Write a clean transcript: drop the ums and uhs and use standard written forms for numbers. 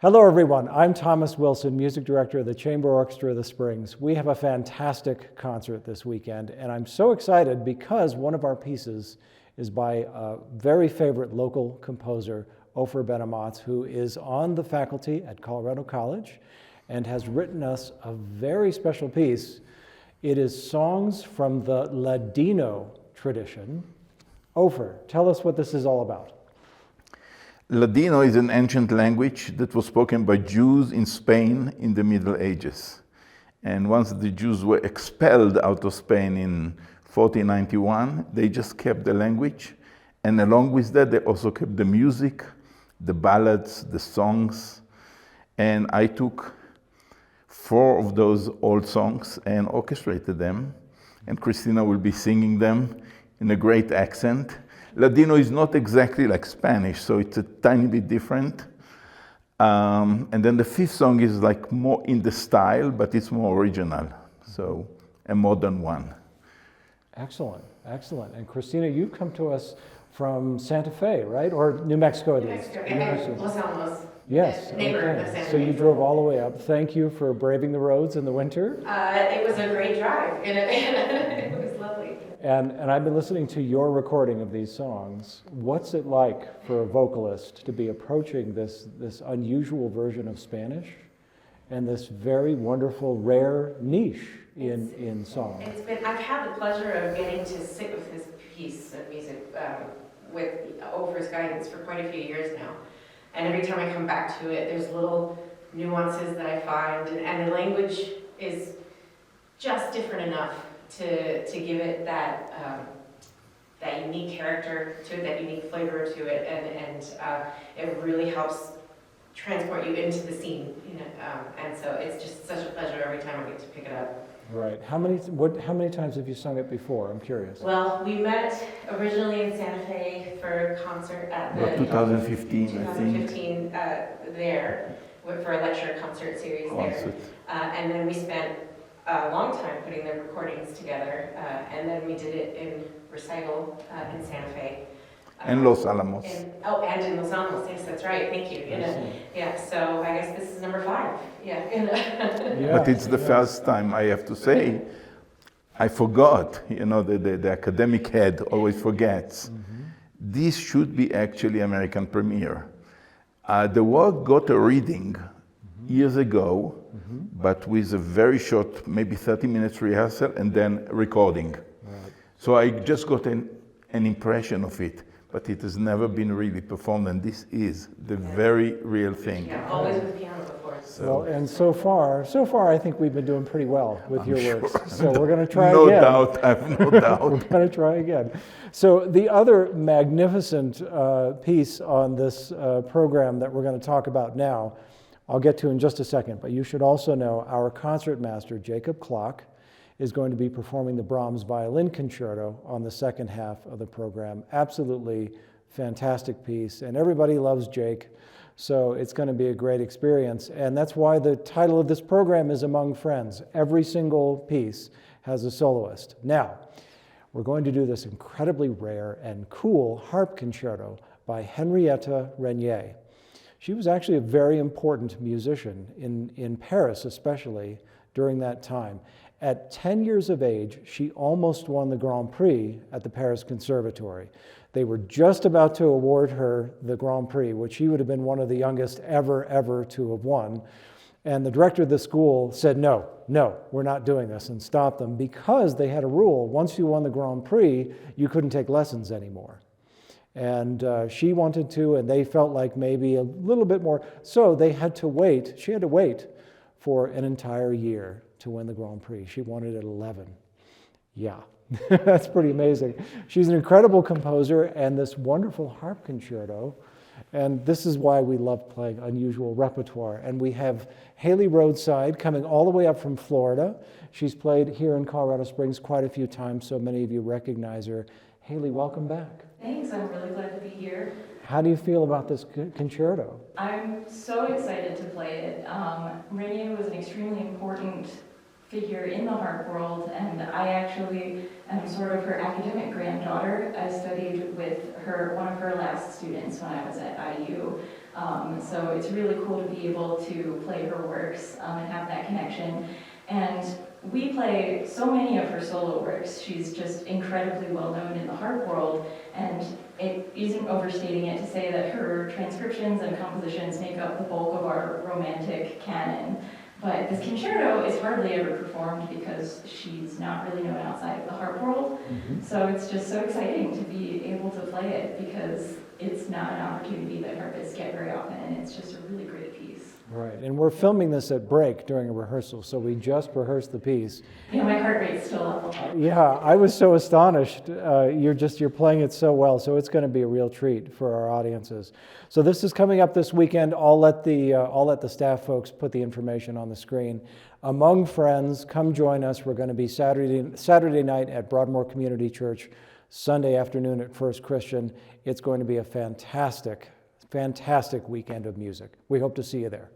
Hello everyone, I'm Thomas Wilson, Music Director of the Chamber Orchestra of the Springs. We have a fantastic concert this weekend, and I'm so excited because one of our pieces is by a very favorite local composer, Ofer Ben-Amots, who is on the faculty at Colorado College and has written us a very special piece. It is songs from the Ladino tradition. Ofer, tell us what this is all about. Ladino is an ancient language that was spoken by Jews in Spain in the Middle Ages. And once the Jews were expelled out of Spain in 1491, they just kept the language. And along with that, they also kept the music, the ballads, the songs. And I took 4 of those old songs and orchestrated them. And Christina will be singing them in a great accent. Ladino is not exactly like Spanish, so it's a tiny bit different. And then the 5th song is like more in the style, but it's more original, so a modern one. Excellent, excellent. And Christina, you've come to us from Santa Fe, right? Or New Mexico at least? New Mexico. Los Alamos. Yes, okay. So you drove all the way up. Thank you for braving the roads in the winter. It was a great drive, and it was lovely. And I've been listening to your recording of these songs. What's it like for a vocalist to be approaching this unusual version of Spanish and this very wonderful, rare niche in song? I've had the pleasure of getting to sit with this piece of music with Ofer's guidance for quite a few years now. And every time I come back to it, there's little nuances that I find, and the language is just different enough to give it that unique character to it, that unique flavor to it, and it really helps transport you into the scene. And so it's just such a pleasure every time I get to pick it up. Right. How many times have you sung it before? I'm curious. Well, we met originally in Santa Fe for a concert at the 2015, I think. There for a lecture concert series there, and then we spent a long time putting the recordings together, and then we did it in recital in Santa Fe. And Los Alamos. And in Los Alamos, yes, that's right, thank you. Yeah, so I guess this is number 5. Yeah. But it's the first time, I have to say, I forgot, the academic head always forgets. Mm-hmm. This should be actually American premiere. The work got a reading years ago, but with a very short, maybe 30 minutes rehearsal and then recording. Right. So I just got an impression of it, but it has never been really performed, and this is the very real thing. Yeah, always with piano, of course. Well, and so far, I think we've been doing pretty well with your works. Sure. So we're going to try again. No doubt, I have no doubt. We're going to try again. So the other magnificent piece on this program that we're going to talk about now, I'll get to in just a second, but you should also know our concertmaster, Jacob Klock, is going to be performing the Brahms Violin Concerto on the second half of the program. Absolutely fantastic piece, and everybody loves Jake, so it's going to be a great experience. And that's why the title of this program is Among Friends. Every single piece has a soloist. Now, we're going to do this incredibly rare and cool harp concerto by Henriette Renié. She was actually a very important musician in Paris, especially during that time. At 10 years of age, she almost won the Grand Prix at the Paris Conservatory. They were just about to award her the Grand Prix, which she would have been one of the youngest ever to have won. And the director of the school said, no, we're not doing this, and stopped them because they had a rule. Once you won the Grand Prix, you couldn't take lessons anymore. And she wanted to, and they felt like maybe a little bit more. So they had to wait. She had to wait for an entire year to win the Grand Prix. She won it at 11. Yeah, that's pretty amazing. She's an incredible composer and this wonderful harp concerto. And this is why we love playing unusual repertoire. And we have Haley Rhodeside coming all the way up from Florida. She's played here in Colorado Springs quite a few times, so many of you recognize her. Haley, welcome back. Thanks, I'm really glad to be here. How do you feel about this concerto? I'm so excited to play it. Renié was an extremely important figure in the harp world, and I actually am sort of her academic granddaughter. I studied with her, one of her last students when I was at IU. So it's really cool to be able to play her works and have that connection. And we play so many of her solo works. She's just incredibly well known in the harp world, and it isn't overstating it to say that her transcriptions and compositions make up the bulk of our romantic canon. But this concerto is hardly ever performed because she's not really known outside of the harp world. So it's just so exciting to be able to play it because it's not an opportunity that harpists get very often, and it's just a really great piece. Right, and we're filming this at break during a rehearsal, so we just rehearsed the piece. Yeah, my heart rate's still up a lot. Yeah, I was so astonished. You're playing it so well, so it's going to be a real treat for our audiences. So this is coming up this weekend. I'll let the staff folks put the information on the screen. Among friends, come join us. We're going to be Saturday night at Broadmoor Community Church, Sunday afternoon at First Christian. It's going to be a fantastic weekend of music. We hope to see you there.